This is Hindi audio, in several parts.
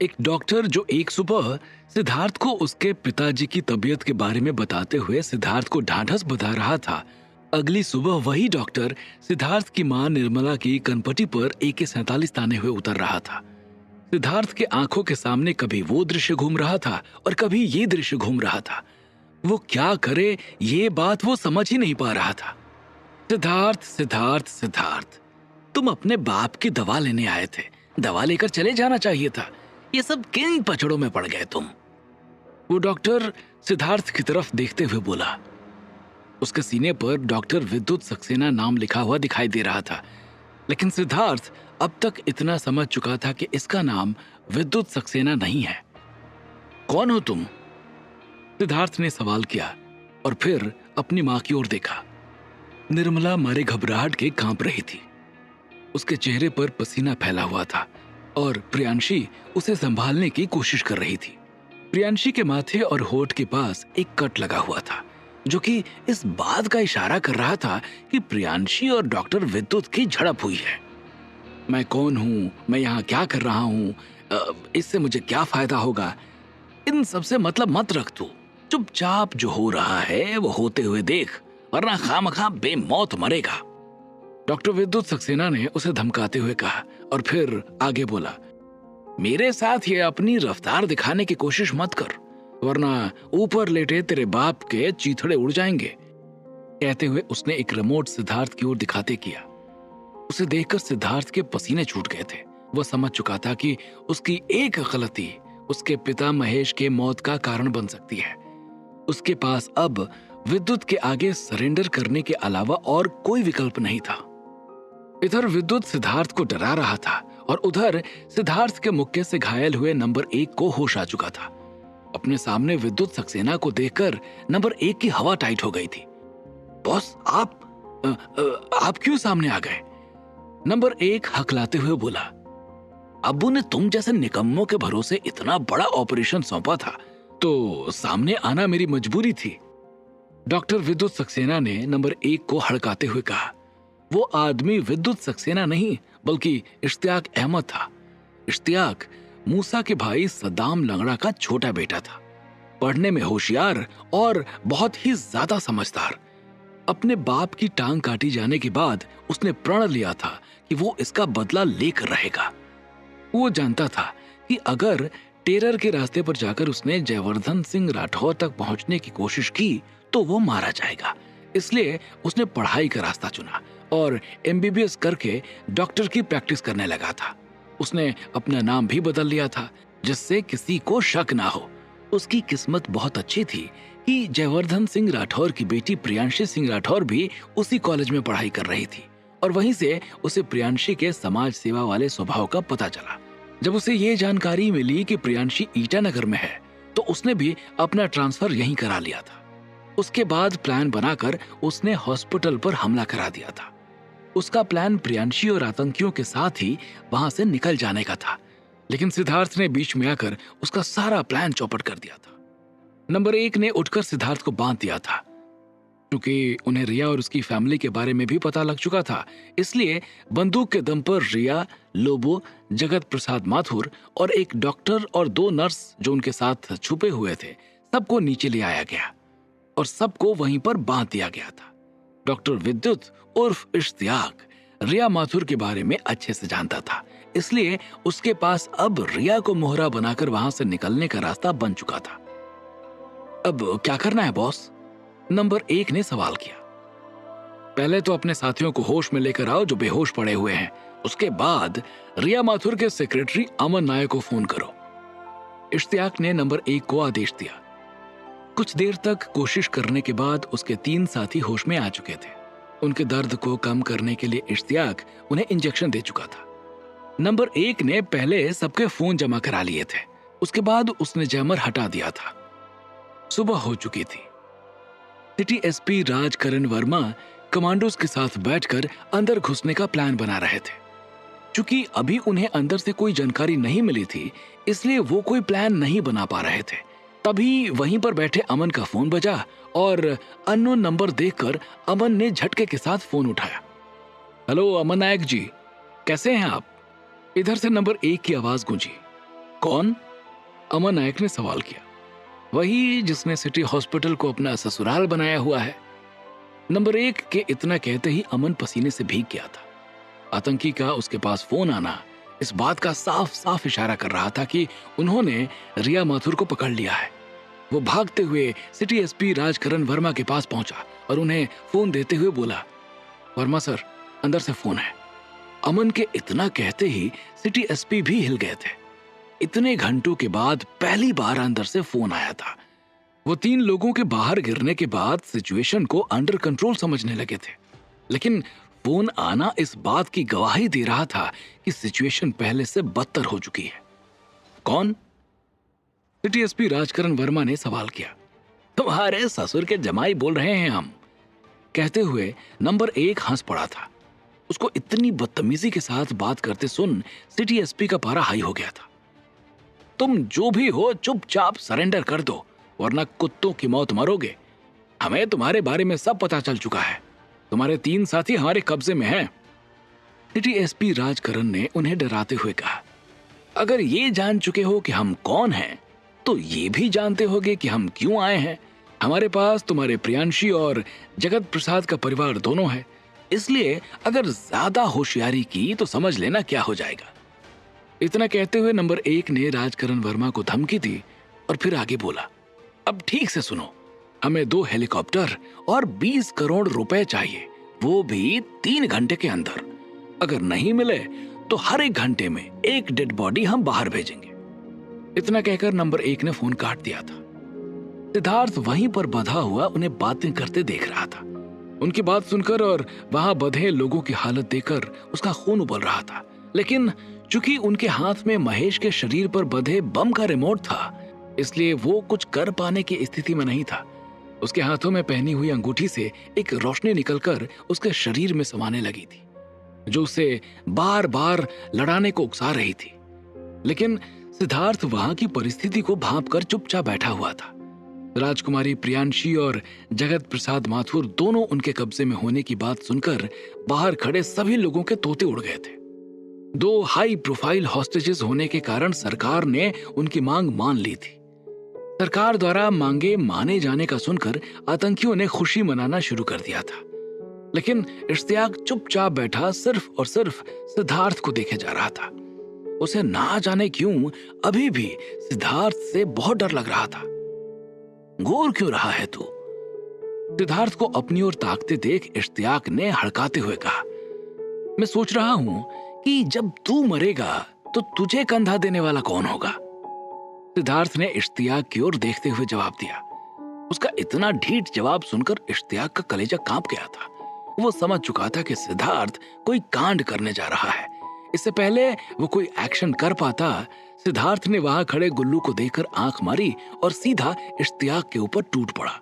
एक डॉक्टर जो एक सुबह सिद्धार्थ को उसके पिताजी की तबीयत के बारे में बताते हुए सिद्धार्थ को ढांढस बता रहा था, अगली सुबह वही डॉक्टर सिद्धार्थ की मां निर्मला की कनपटी पर AK-47 ताने हुए उतर रहा था। सिद्धार्थ के आंखों के सामने कभी वो दृश्य घूम रहा था और कभी ये दृश्य घूम रहा था। वो क्या करे ये बात वो समझ ही नहीं पा रहा था। सिद्धार्थ सिद्धार्थ सिद्धार्थ, तुम अपने बाप की दवा लेने आए थे, दवा लेकर चले जाना चाहिए था। ये सब किन पचड़ों में पड़ गए तुम? वो डॉक्टर सिद्धार्थ की तरफ देखते हुए बोला। उसके सीने पर डॉक्टर विद्युत सक्सेना नाम लिखा हुआ दिखाई दे रहा था, लेकिन सिद्धार्थ अब तक इतना समझ चुका था कि इसका नाम विद्युत सक्सेना नहीं है। कौन हो तुम? सिद्धार्थ ने सवाल किया और फिर अपनी मां की ओर देखा। निर्मला मारे घबराहट के कांप रही थी। उसके चेहरे पर पसीना फैला हुआ था और प्रियांशी उसे संभालने की कोशिश कर रही थी। प्रियांशी के माथे और होठ के पास एक कट लगा हुआ था, जो कि इस बात का इशारा कर रहा था कि प्रियांशी और डॉक्टर विद्युत की झड़प हुई है। मैं कौन हूं, मैं यहाँ क्या कर रहा हूं, इससे मुझे क्या फायदा होगा, इन सबसे मतलब मत रख तू। चुपचाप जो हो रहा है वो होते हुए देख, वरना खामखा बेमौत मरेगा। डॉक्टर विद्युत सक्सेना ने उसे धमकाते हुए कहा और फिर आगे बोला, मेरे साथ ये अपनी रफ्तार दिखाने की कोशिश मत कर, वरना ऊपर लेटे तेरे बाप के चीथड़े उड़ जाएंगे। कहते हुए उसने एक रिमोट सिद्धार्थ की ओर दिखाते किया। उसे देखकर सिद्धार्थ के पसीने छूट गए थे। वह समझ चुका था कि उसकी एक गलती उसके पिता महेश के मौत का कारण बन सकती है। उसके पास अब विद्युत के आगे सरेंडर करने के अलावा और कोई विकल्प नहीं था। इधर विद्युत सिद्धार्थ को डरा रहा था और उधर सिद्धार्थ के मुक्के से घायल हुए नंबर 1 को होश आ चुका था। अपने सामने विद्युत सक्सेना को देखकर नंबर 1 की हवा टाइट हो गई थी। बॉस, आप क्यों सामने आ गए? नंबर 1 हकलाते हुए बोला। अब्बू ने तुम जैसे निकम्मों के भरोसे इतना बड़ा ऑपरेशन सौंपा था, तो सामने आना मेरी मजबूरी थी। डॉक्टर विद्युत सक्सेना ने नंबर 1 को हड़काते हुए कहा। वो आदमी विद्युत सक्सेना नहीं बल्कि इश्तियाक अहमद था। इश्तियाक मूसा के भाई सद्दाम लंगड़ा का छोटा बेटा था, पढ़ने में होशियार और बहुत ही ज्यादा समझदार। अपने बाप की टांग काटी जाने के बाद उसने प्रण लिया था कि वो इसका बदला लेकर रहेगा। वो जानता था कि अगर टेरर के रास्ते पर जाकर उसने जयवर्धन सिंह राठौर तक पहुंचने की कोशिश की तो वो मारा जाएगा। इसलिए उसने पढ़ाई का रास्ता चुना और MBBS करके डॉक्टर की प्रैक्टिस करने लगा था। उसने अपना नाम भी बदल लिया था जिससे किसी को शक ना हो। उसकी किस्मत बहुत अच्छी थी कि जयवर्धन सिंह राठौर की बेटी प्रियांशी सिंह राठौर भी उसी कॉलेज में पढ़ाई कर रही थी और वहीं से उसे प्रियांशी के समाज सेवा वाले स्वभाव का पता चला। जब उसे ये जानकारी मिली कि प्रियांशी ईटानगर में है तो उसने भी अपना ट्रांसफर यहीं करा लिया था। उसके बाद प्लान बनाकर उसने हॉस्पिटल पर हमला करा दिया था। उसका प्लान प्रियांशी और आतंकियों के साथ ही वहां से निकल जाने का था, लेकिन सिद्धार्थ ने बीच में आकर उसका सारा प्लान चौपट कर दिया था। नंबर 1 ने उठकर सिद्धार्थ को बांध दिया था। क्योंकि उन्हें रिया और उसकी फैमिली के बारे में भी पता लग चुका था, इसलिए बंदूक के दम पर रिया, लोबो, जगत प्रसाद माथुर और एक डॉक्टर और 2 नर्स जो उनके साथ छुपे हुए थे, सबको नीचे ले आया गया और सबको वहीं पर बांध दिया गया था। डॉक्टर विद्युत उर्फ इश्तियाक रिया माथुर के बारे में अच्छे से जानता था, इसलिए उसके पास अब रिया को मोहरा बनाकर वहां से निकलने का रास्ता बन चुका था। अब क्या करना है बॉस? नंबर 1 ने सवाल किया। पहले तो अपने साथियों को होश में लेकर आओ जो बेहोश पड़े हुए हैं। उसके बाद रिया माथुर के सेक्रेटरी अमन नायक को फोन करो। इश्तियाक ने नंबर 1 को आदेश दिया। कुछ देर तक कोशिश करने के बाद उसके 3 साथी होश में आ चुके थे। उनके दर्द को कम करने के लिए इश्तियाक उन्हें इंजेक्शन दे चुका था। नंबर 1 ने पहले सबके फोन जमा करा लिए थे। उसके बाद उसने जैमर हटा दिया था। सुबह हो चुकी थी। City SP Rajkaran Verma commandos के साथ बैठकर अंदर घुसने का प्लान बना रहे थे। चूंकि अभी उन्हें अंदर से कोई जानकारी नहीं मिली थी, इसलिए वो कोई प्लान नहीं बना पा रहे थे। तभी वहीं पर बैठे अमन का फोन बजा और अननोन नंबर देखकर अमन ने झटके के साथ फोन उठाया। हेलो अमन नायक जी, कैसे हैं आप? इधर से नंबर 1 की आवाज गूंजी। कौन? अमन नायक ने सवाल किया। वही जिसने सिटी हॉस्पिटल को अपना ससुराल बनाया हुआ है। नंबर 1 के इतना कहते ही अमन पसीने से भीग गया था। आतंकी का उसके पास फोन आना इस बात का साफ साफ इशारा कर रहा था कि उन्होंने रिया माथुर को पकड़ लिया है। वो भागते हुए सिटी एसपी राजकरण वर्मा के पास पहुंचा और उन्हें फोन देते हुए बोला, वर्मा सर, अंदर से फोन है। अमन के इतना कहते ही सिटी एसपी भी हिल गए थे। इतने घंटों के बाद पहली बार अंदर से फोन आया था। वो 3 लोगों के बाहर गिरने के बाद सिचुएशन को अंडर कंट्रोल समझने लगे थे, लेकिन फोन आना इस बात की गवाही दे रहा था कि सिचुएशन पहले से बदतर हो चुकी है। कौन? सिटी एसपी राजकरण वर्मा ने सवाल किया। तुम्हारे ससुर के जमाई बोल रहे हैं हम, कहते हुए नंबर 1 हंस पड़ा था। उसको इतनी बदतमीजी के साथ बात करते सुन सिटी एसपी का पारा हाई हो गया था। तुम जो भी हो चुपचाप सरेंडर कर दो, वरना कुत्तों की मौत मरोगे। हमें तुम्हारे बारे में सब पता चल चुका है। तुम्हारे 3 साथी हमारे कब्जे में हैं। सिटी एसपी राजकरण ने उन्हें डराते हुए कहा, अगर ये जान चुके हो कि हम कौन हैं, तो ये भी जानते होगे कि हम क्यों आए हैं। हमारे पास तुम्हारे प्रियांशी और जगत प्रसाद का परिवार दोनों है, इसलिए अगर ज्यादा होशियारी की तो समझ लेना क्या हो जाएगा। इतना कहते हुए नंबर 1 ने राजकरण वर्मा को धमकी दी और फिर आगे बोला, अब ठीक से सुनो, हमें 2 हेलीकॉप्टर और 20 करोड़ रुपए चाहिए, वो भी 3 घंटे के अंदर। अगर नहीं मिले तो हर 1 घंटे में 1 डेड बॉडी हम बाहर भेजेंगे। इतना कहकर नंबर 1 ने फोन काट दिया था। सिद्धार्थ वहीं पर बंधा हुआ उन्हें बातें करते देख रहा था। उनकी बात सुनकर और वहां बंधे लोगों की हालत देखकर उसका खून उबल रहा था, लेकिन चूंकि उनके हाथ में महेश के शरीर पर बंधे बम का रिमोट था, इसलिए वो कुछ कर पाने की स्थिति में नहीं था। उसके हाथों में पहनी हुई अंगूठी से एक रोशनी निकलकर उसके शरीर में समाने लगी थी, जो उसे बार बार लड़ाने को उकसा रही थी। लेकिन सिद्धार्थ वहां की परिस्थिति को भांप कर चुपचाप बैठा हुआ था। राजकुमारी प्रियांशी और जगत प्रसाद माथुर दोनों उनके कब्जे में होने की बात सुनकर बाहर खड़े सभी लोगों के तोते उड़ गए थे। 2 हाई प्रोफाइल हॉस्टेजेस होने के कारण सरकार ने उनकी मांग मान ली थी। सरकार द्वारा मांगे माने जाने का सुनकर आतंकियों ने खुशी मनाना शुरू कर दिया था, लेकिन इश्तियाक चुपचाप बैठा सिर्फ और सिर्फ सिद्धार्थ को देखे जा रहा था। उसे ना जाने क्यों अभी भी सिद्धार्थ से बहुत डर लग रहा था। घूर क्यों रहा है तू? सिद्धार्थ को अपनी ओर ताकते देख इश्तियाक ने हड़काते हुए कहा, मैं सोच रहा हूं कि जब तू मरेगा तो तुझे कंधा देने वाला कौन होगा? सिद्धार्थ ने इश्तियाक की ओर देखते हुए जवाब दिया। उसका इतना ढीठ जवाब सुनकर इश्तियाक का कलेजा कांप गया था। वो समझ चुका था कि सिद्धार्थ कोई कांड करने जा रहा है। इससे पहले वो कोई एक्शन कर पाता, सिद्धार्थ ने वहां खड़े गुल्लू को देखकर आंख मारी और सीधा इश्तियाक के ऊपर टूट पड़ा।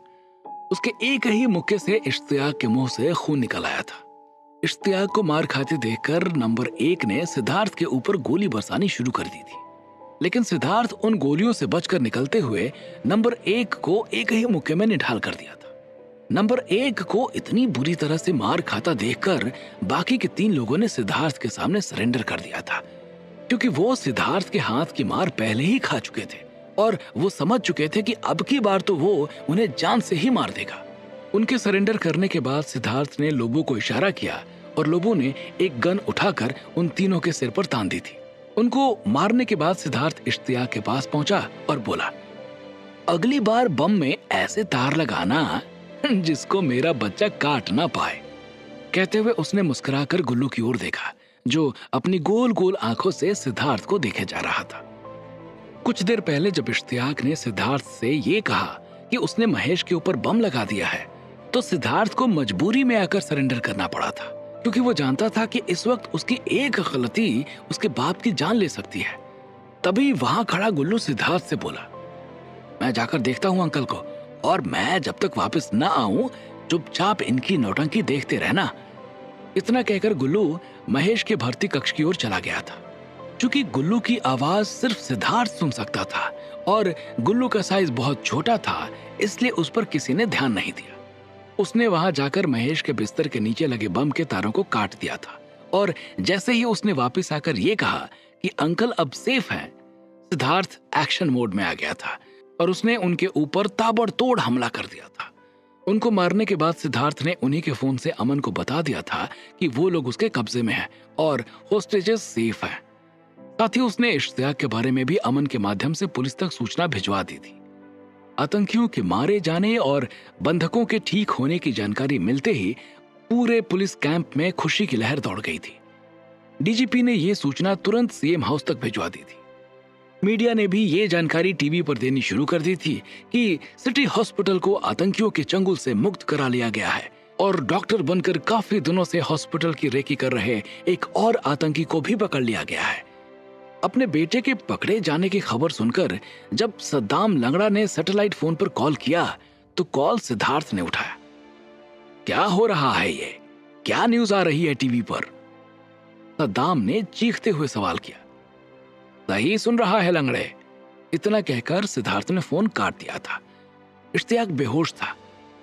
उसके एक ही मुक्के से इश्तियाक के मुंह से खून निकल आया था। इश्तियाक को मार खाते देखकर नंबर 1 ने सिद्धार्थ के ऊपर गोली बरसानी शुरू कर दी थी, लेकिन सिद्धार्थ उन गोलियों से बचकर निकलते हुए नंबर 1 को एक ही मुक्के में निढाल कर दिया था। नंबर 1 को इतनी बुरी तरह से मार खाता देखकर बाकी के 3 लोगों ने सिद्धार्थ के सामने सरेंडर कर दिया था, क्योंकि वो सिद्धार्थ के हाथ की मार पहले ही खा चुके थे और वो समझ चुके थे कि अब की बार तो वो उन्हें जान से ही मार देगा। उनके सरेंडर करने के बाद सिद्धार्थ ने लोबो को इशारा किया और लोबो ने एक गन उठाकर उन तीनों के सिर पर तान दी थी। उनको मारने के बाद सिद्धार्थ इश्तियाक के पास पहुंचा और बोला, अगली बार बम में ऐसे तार लगाना जिसको मेरा बच्चा काट ना पाए। कहते हुए उसने मुस्कुराकर गुल्लू की ओर देखा, जो अपनी गोल गोल आंखों से सिद्धार्थ को देखे जा रहा था। कुछ देर पहले जब इश्तियाक ने सिद्धार्थ से ये कहा कि उसने महेश के ऊपर बम लगा दिया है, तो सिद्धार्थ को मजबूरी में आकर सरेंडर करना पड़ा था, क्योंकि वो जानता था कि इस वक्त उसकी एक गलती उसके बाप की जान ले सकती है। तभी वहां खड़ा गुल्लू सिद्धार्थ से बोला, मैं जाकर देखता हूं अंकल को, और मैं जब तक वापस न आऊं चुपचाप इनकी नौटंकी देखते रहना। इतना कहकर गुल्लू महेश के भर्ती कक्ष की ओर चला गया था। चूंकि गुल्लू की आवाज सिर्फ सिद्धार्थ सुन सकता था और गुल्लू का साइज बहुत छोटा था, इसलिए उस पर किसी ने ध्यान नहीं दिया। उसने वहां जाकर महेश के बिस्तर के नीचे लगे बम के तारों को काट दिया था, और जैसे ही उसने वापस आकर ये कहा कि अंकल अब सेफ हैं, सिद्धार्थ एक्शन मोड में आ गया था और उसने उनके ऊपर ताबड़तोड़ हमला कर दिया था। उनको मारने के बाद सिद्धार्थ ने उन्हीं के फोन से अमन को बता दिया था कि वो लोग उसके कब्जे में हैं और होस्टेजेस सेफ हैं। साथ ही उसने इश्तियाक के बारे में भी अमन के माध्यम से पुलिस तक सूचना भिजवा दी थी। आतंकियों के मारे जाने और बंधकों के ठीक होने की जानकारी मिलते ही पूरे पुलिस कैंप में खुशी की लहर दौड़ गई थी। डीजीपी ने यह सूचना तुरंत सीएम हाउस तक भिजवा दी थी। मीडिया ने भी ये जानकारी टीवी पर देनी शुरू कर दी थी कि सिटी हॉस्पिटल को आतंकियों के चंगुल से मुक्त करा लिया गया है और डॉक्टर बनकर काफी दिनों से हॉस्पिटल की रेकी कर रहे एक और आतंकी को भी पकड़ लिया गया है। अपने बेटे के पकड़े जाने की खबर सुनकर जब सद्दाम लंगड़ा ने सैटेलाइट फोन पर कॉल किया तो कॉल सिद्धार्थ ने उठाया। क्या हो रहा है ये? क्या न्यूज आ रही है टीवी पर? सद्दाम ने चीखते हुए सवाल किया। सही सुन रहा है लंगड़े। इतना कहकर सिद्धार्थ ने फोन काट दिया था। इश्तियाक बेहोश था।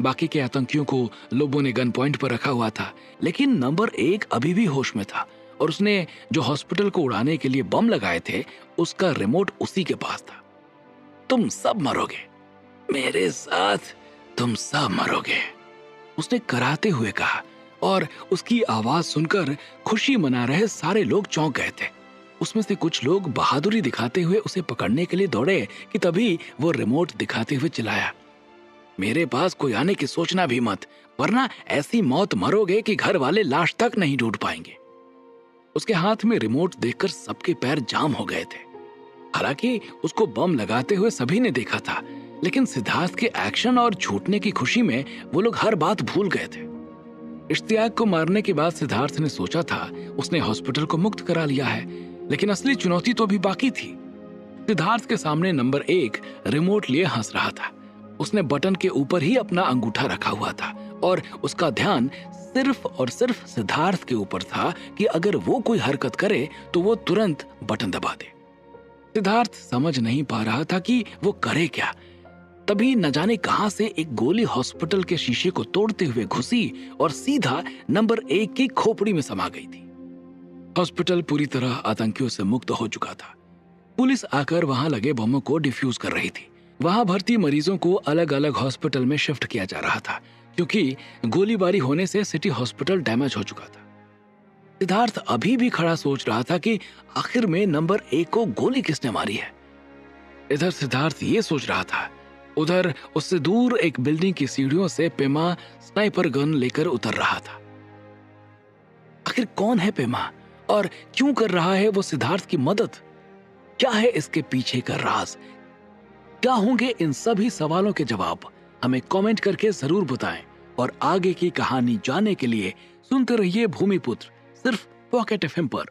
बाकी के आतंकियों को लोगों ने गन पॉइंट पर रखा हुआ था, लेकिन नंबर 1 अभी भी होश में था और उसने जो हॉस्पिटल को उड़ाने के लिए बम लगाए थे उसका रिमोट उसी के पास था। तुम सब मरोगे, मेरे साथ तुम सब मरोगे, उसने कराते हुए कहा और उसकी आवाज सुनकर खुशी मना रहे सारे लोग चौंक गए थे। उसमें से कुछ लोग बहादुरी दिखाते हुए उसे पकड़ने के लिए दौड़े कि तभी वो रिमोट दिखाते हुए चिल्लाया, मेरे पास कोई आने की सोचना भी मत, वरना ऐसी मौत मरोगे कि घर वाले लाश तक नहीं ढूंढ पाएंगे। उसके हाथ में रिमोट देखकर सबके पैर जाम हो गए थे। हालांकि उसको बम लगाते हुए सभी ने देखा था, लेकिन सिद्धार्थ के एक्शन और छूटने की खुशी में वो लोग हर बात भूल गए थे। इश्तियाक को मारने के बाद सिद्धार्थ ने सोचा था उसने हॉस्पिटल को मुक्त करा लिया है, लेकिन असली चुनौती तो अभी बाकी थी। सिद्धार्थ के सामने नंबर 1 रिमोट लिए हंस रहा था। उसने बटन के ऊपर ही अपना अंगूठा रखा हुआ था और उसका ध्यान सिर्फ और सिर्फ सिद्धार्थ के ऊपर था कि अगर वो कोई हरकत करे तो वो तुरंत बटन दबा दे। सिद्धार्थ समझ नहीं पा रहा था कि वो करे क्या। तभी न जाने कहां से एक गोली हॉस्पिटल के शीशे को तोड़ते हुए घुसी और सीधा नंबर 1 की खोपड़ी में समा गई थी। हॉस्पिटल पूरी तरह आतंकियों से मुक्त हो चुका था। पुलिस आकर वहां लगे बमों को डिफ्यूज कर रही थी। वहां भर्ती मरीजों को अलग अलग हॉस्पिटल में शिफ्ट किया जा रहा था, क्योंकि गोलीबारी होने से सिटी हॉस्पिटल डैमेज हो चुका था। सिद्धार्थ अभी भी खड़ा सोच रहा था कि आखिर में नंबर 1 को गोली किसने मारी है। इधर सिद्धार्थ ये सोच रहा था, उधर उससे दूर एक बिल्डिंग की सीढ़ियों से पेमा स्नाइपर गन लेकर उतर रहा था। आखिर कौन है पेमा और क्यों कर रहा है वो सिद्धार्थ की मदद? क्या है इसके पीछे का राज? क्या होंगे इन सभी सवालों के जवाब? हमें कमेंट करके जरूर बताएं और आगे की कहानी जानने के लिए सुनते रहिए भूमिपुत्र, सिर्फ पॉकेट एफएम पर।